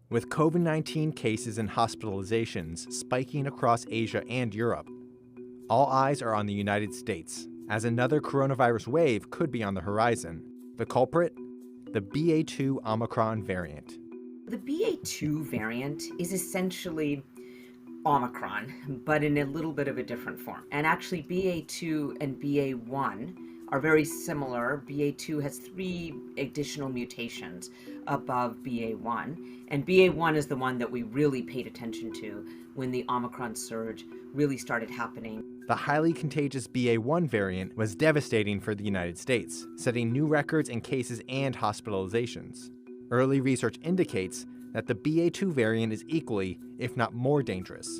With COVID-19 cases and hospitalizations spiking across Asia and Europe, all eyes are on the United States, as another coronavirus wave could be on the horizon. The culprit? The BA.2 Omicron variant. The BA.2 variant is essentially Omicron, but in a little bit of a different form. And actually, BA.2 and BA.1 are very similar. BA.2 has 3 additional mutations above BA.1, and BA.1 is the one that we really paid attention to when the Omicron surge really started happening. The highly contagious BA.1 variant was devastating for the United States, setting new records in cases and hospitalizations. Early research indicates that the BA.2 variant is equally, if not more dangerous.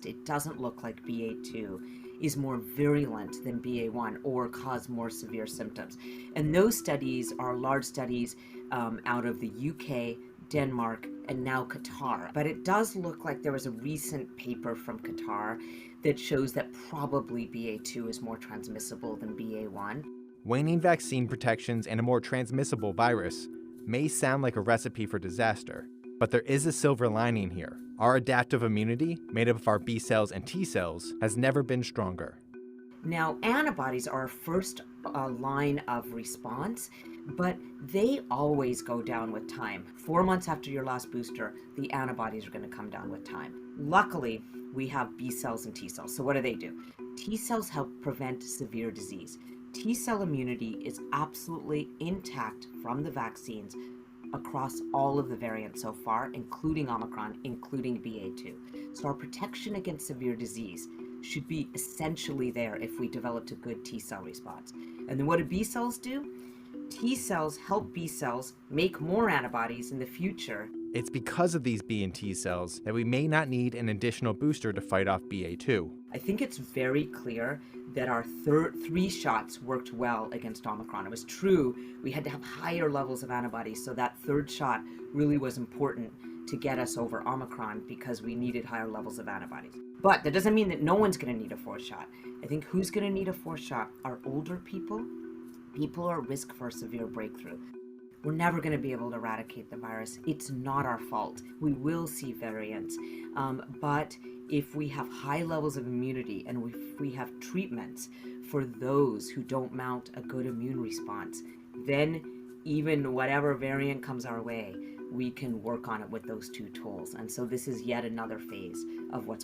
It doesn't look like BA.2 is more virulent than BA.1 or cause more severe symptoms. And those studies are large studies out of the UK, Denmark, and now Qatar. But it does look like there was a recent paper from Qatar that shows that probably BA.2 is more transmissible than BA.1. Waning vaccine protections and a more transmissible virus may sound like a recipe for disaster, but there is a silver lining here. Our adaptive immunity, made up of our B cells and T cells, has never been stronger. Now, antibodies are our first line of response, but they always go down with time. 4 months after your last booster, the antibodies are going to come down with time. Luckily, we have B cells and T cells. So what do? T cells help prevent severe disease. T cell immunity is absolutely intact from the vaccines across all of the variants so far, including Omicron, including BA.2. So our protection against severe disease should be essentially there if we developed a good T cell response. And then what do B cells do? T cells help B cells make more antibodies in the future. It's because of these B and T cells that we may not need an additional booster to fight off BA.2. I think it's very clear that our 3 shots worked well against Omicron. It was true, we had to have higher levels of antibodies, so that 3rd shot really was important to get us over Omicron because we needed higher levels of antibodies. But that doesn't mean that no one's going to need a 4th shot. I think who's going to need a 4th shot are older people who are at risk for a severe breakthrough. We're never going to be able to eradicate the virus. It's not our fault. We will see variants. But if we have high levels of immunity and if we have treatments for those who don't mount a good immune response, then even whatever variant comes our way, we can work on it with those 2 tools. And so this is yet another phase of what's